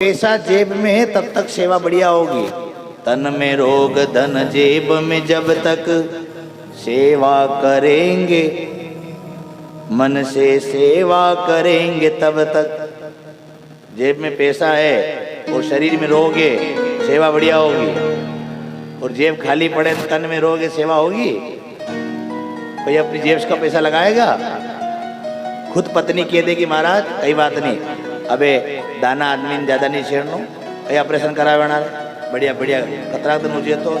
पैसा जेब में है तब तक सेवा बढ़िया होगी। तन में रोग धन जेब में जब तक सेवा करेंगे, मन से सेवा करेंगे तब तक। जेब में पैसा है और शरीर में रोग है, सेवा बढ़िया होगी। और जेब खाली पड़े तो तन में रोग है, सेवा होगी? कोई अपनी जेब का पैसा लगाएगा? खुद पत्नी कह देगी महाराज कई बात नहीं, अबे दाना आदमी ने ज्यादा नहीं छेड़नो, कहीं ऑपरेशन करावे ना बढ़िया बढ़िया खतरा तो मुझे तो।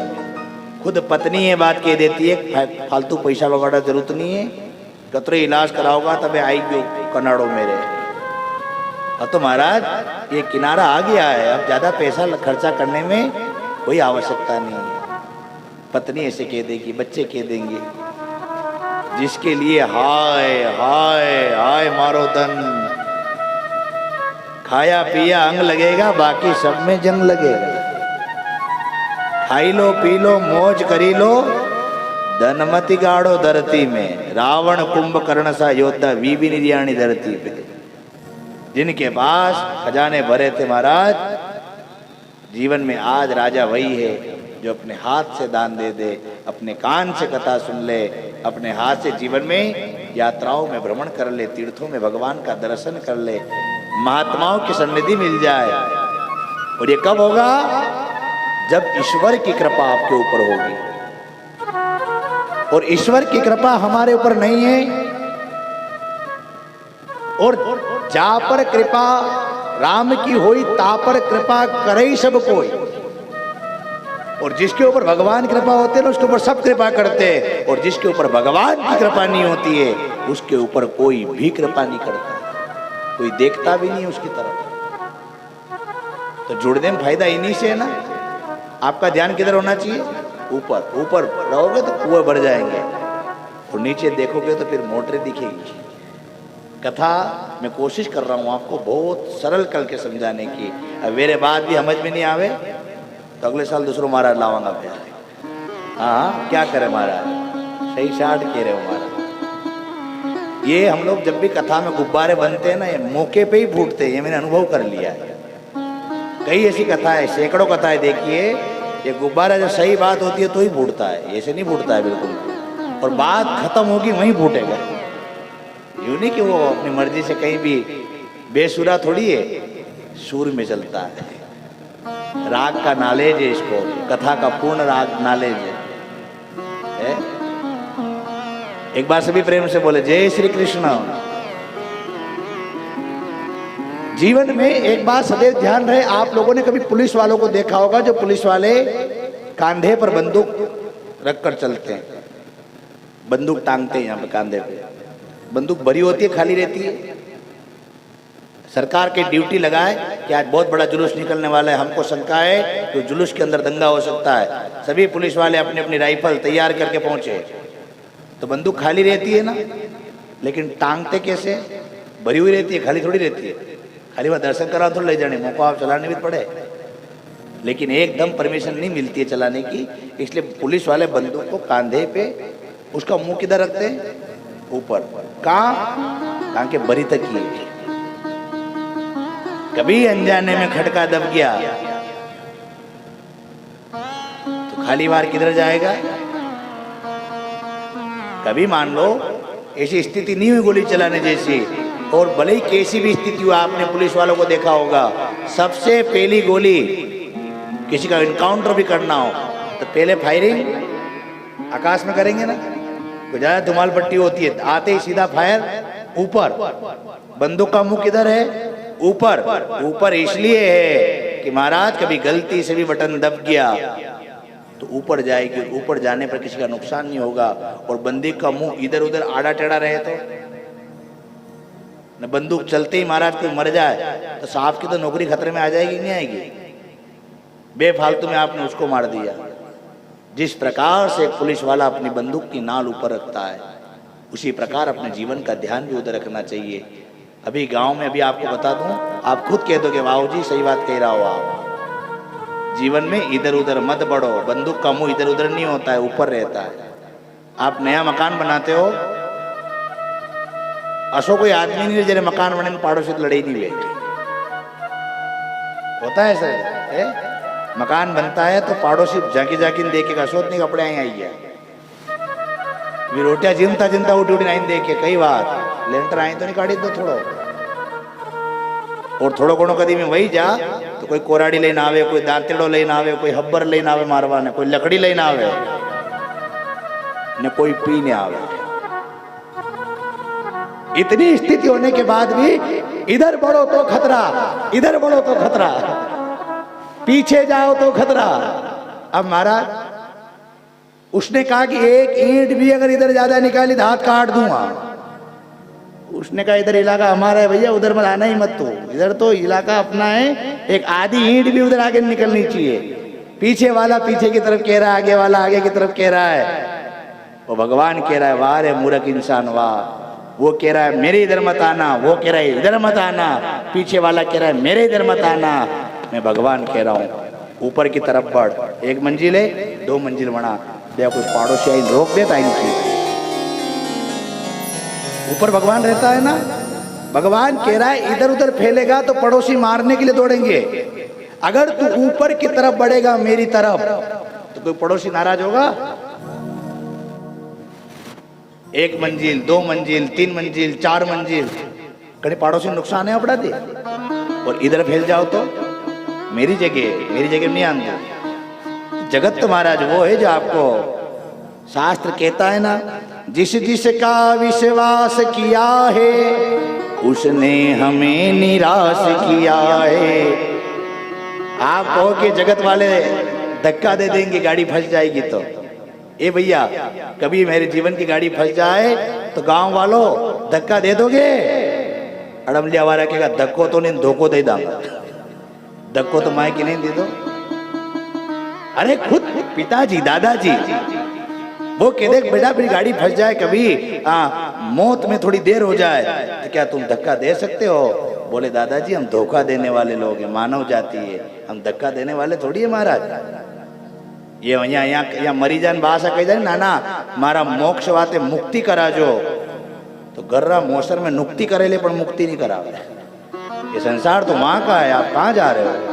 खुद पत्नी ये बात कह देती है, फालतू पैसा बगाड़ा जरूरत नहीं है, कतरे इलाज कराओगा तबे आएगी कनाड़ो मेरे। अब तो महाराज ये किनारा आ गया है, अब ज्यादा पैसा खर्चा करने में कोई आवश्यकता नहीं है। पत्नी ऐसे कह देगी, बच्चे कह देंगे, जिसके लिए हाय हाय हाय मारो धन, खाया पिया अंग लगेगा, बाकी सब में जंग लगेगा। खाई लो पी लो मौज करी लो, धन मति गाड़ो धरती में। रावण कुंभकर्ण सा योद्धा भी निर्याणी धरती पे, जिनके पास खजाने भरे थे महाराज, जीवन में आज राजा वही है जो अपने हाथ से दान दे दे, अपने कान से कथा सुन ले, अपने हाथ से जीवन में यात्राओं में भ्रमण कर ले, तीर्थों में भगवान का दर्शन कर ले, महात्माओं की सन्निधि मिल जाए। और ये कब होगा? जब ईश्वर की कृपा आपके ऊपर होगी। और ईश्वर की कृपा हमारे ऊपर नहीं है। और जा पर कृपा राम की होई, ता पर कृपा करे सब कोई। और जिसके ऊपर भगवान की कृपा होती है ना, उसके ऊपर सब कृपा करते हैं। और जिसके ऊपर भगवान की कृपा नहीं होती है, उसके ऊपर कोई भी कृपा नहीं करता, कोई देखता भी नहीं उसकी तरफ। तो जुड़ने में फायदा इन्हीं से है ना। आपका ध्यान किधर होना चाहिए? ऊपर। ऊपर रहोगे तो कुएं भर जाएंगे, और नीचे देखोगे तो फिर मोटरें दिखेगी। कथा मैं कोशिश कर रहा हूँ आपको बहुत सरल करके समझाने की। अब मेरे बात भी समझ में नहीं आवे तो अगले साल दूसरों महाराज लावांगा फिर। हाँ क्या करे महाराज, सही शार्ट कह रहे हो महाराज। ये हम लोग जब भी कथा में गुब्बारे बनते हैं ना, ये मौके पे ही फूटते हैं, ये मैंने अनुभव कर लिया है। कई ऐसी कथा है, सैकड़ों कथाएं देखिए, ये गुब्बारा जब सही बात होती है तो ही फूटता है, ऐसे नहीं फूटता है बिल्कुल। और बात खत्म होगी वहीं फूटेगा। यूं नहीं कि वो अपनी मर्जी से कहीं भी बेसुरा थोड़ी है, सुर में चलता है। राग का नॉलेज है इसको, कथा का पूर्ण राग नॉलेज है? एक बार सभी प्रेम से बोले जय श्री कृष्ण। जीवन में एक बात सदैव ध्यान रहे, आप लोगों ने कभी पुलिस वालों को देखा होगा, जो पुलिस वाले कांधे पर बंदूक रखकर चलते हैं, बंदूक टांगते हैं यहाँ पे कांधे पे। बंदूक भरी होती है, खाली रहती है। सरकार की ड्यूटी लगाए कि आज बहुत बड़ा जुलूस निकलने वाला है, हमको शंका है तो जुलूस के अंदर दंगा हो सकता है। सभी पुलिस वाले अपनी अपनी राइफल तैयार करके पहुंचे, तो बंदूक खाली रहती है ना, लेकिन टांगते कैसे? भरी हुई रहती है, खाली थोड़ी रहती है। खाली वह दर्शन करा तो ले जाने, मौका आप चलाने भी पड़े, लेकिन एकदम परमिशन नहीं मिलती है चलाने की। इसलिए पुलिस वाले बंदूक को कांधे पे, उसका मुंह किधर रखते हैं? ऊपर। कहाँ के बरी तक ही। कभी अनजाने में खटका दब गया तो खाली बार किधर जाएगा? कभी मान लो ऐसी स्थिति नहीं हुई गोली चलाने जैसी, और भले ही कैसी भी स्थिति हो, आपने पुलिस वालों को देखा होगा, सबसे पहली गोली, किसी का इनकाउंटर भी करना हो तो पहले फायरिंग आकाश में करेंगे ना, कोई ज्यादा धुमाल पट्टी होती है, आते ही सीधा फायर ऊपर। बंदूक का मुंह किधर है? ऊपर। ऊपर इसलिए है कि महाराज कभी गलती से भी बटन दब गया तो ऊपर जाएगी, ऊपर जाने पर किसी का नुकसान नहीं होगा। और बंदूक का मुंह इधर उधर आड़ा टेढ़ा रहे तो न, बंदूक चलते ही महाराज कोई मर जाए तो साहब की तो नौकरी खतरे में आ जाएगी, नहीं आएगी? बेफालतू में आपने उसको मार दिया। जिस प्रकार से पुलिस वाला अपनी बंदूक की नाल ऊपर रखता है, उसी प्रकार अपने जीवन का ध्यान भी उधर रखना चाहिए। अभी गांव में अभी आपको बता दूं, आप खुद कह दो कि वाह जी सही बात कह रहा हो आप। जीवन में इधर उधर मत बढ़ो, बंदूक का मुंह इधर उधर नहीं होता है, ऊपर रहता है। आप नया मकान बनाते हो, असो कोई आदमी नहीं जरे मकान बने पहाड़ों से लड़े नहीं हुए। होता है सर है? मकान बनता है तो पाड़ोशी जाकी जाकी ने देखे शोध नहीं कपड़े आई है रोटिया चिंता चिंता उठी उठी नहीं देखे कई बार लेंटर आई तो नहीं काढ़ी दो थोड़ो और थोड़ो घणो कदी में वही जा तो कोई कोराड़ी लेने आवे कोई दांतेड़ो लेने आवे कोई हब्बर लेने आवे मारवा ने कोई लकड़ी लेने आवे ने कोई पीने आवे। इतनी स्थिति होने के बाद भी इधर बढ़ो तो खतरा इधर बढ़ो तो खतरा पीछे जाओ तो खतरा। अब महाराज उसने कहा कि एक ईंट भी अगर इधर ज्यादा निकाली तो हाथ काट दूंगा। उसने कहा इधर इलाका हमारा है भैया उधर मत आना ही मत तू इधर तो इलाका अपना है एक आधी ईंट भी उधर आगे निकलनी चाहिए। पीछे वाला पीछे की तरफ कह रहा है आगे वाला आगे की तरफ कह रहा है। वो भगवान कह रहा है वाह रे मूर्ख इंसान वाह। वो कह रहा है मेरे इधर मत आना वो कह रहा है इधर मत आना पीछे वाला कह रहा है मेरे इधर मत आना। मैं भगवान कह रहा हूँ ऊपर की तरफ बढ़ 1 मंजिल है 2 मंजिल बना देखो कोई पड़ोसी आई रोक देता इनकी। ऊपर भगवान रहता है ना भगवान कह रहा है इधर उधर फैलेगा तो पड़ोसी मारने के लिए दौड़ेंगे। अगर तू ऊपर की तरफ बढ़ेगा मेरी तरफ तो कोई पड़ोसी नाराज होगा। 1 मंजिल 2 मंजिल 3 मंजिल 4 मंजिल कहीं पड़ोसी नुकसान है अपना दे और इधर फैल जाओ तो मेरी जगह नहीं आंदो। जगत तो महाराज वो है जो आपको शास्त्र कहता है ना जिस जिसका विश्वास किया है उसने हमें निराश किया है। आप कहो कि जगत वाले धक्का दे देंगे गाड़ी फंस जाएगी तो ए भैया कभी मेरे जीवन की गाड़ी फंस जाए तो गांव वालों धक्का दे दोगे। अड़मलिया वाला कहेगा धक्को तो नहीं धोखो दे दूंगा धक्को तो माई की नहीं दे दो। अरे खुद पिताजी दादाजी वो कह दे बेटा फिर गाड़ी फंस जाए कभी मौत में थोड़ी देर हो जाए तो क्या तुम धक्का दे सकते हो। बोले दादाजी हम धोखा देने वाले लोग हैं मानव जाति है हम धक्का देने वाले थोड़ी है महाराज। ये यहाँ मरी जान बासा कही जाए नाना मारा मोक्ष वाते मुक्ति करा जो तो गर्रा मोसर में नुक्ति करेले पर मुक्ति नहीं करा। ये संसार तो वहां का है आप कहाँ जा रहे हो।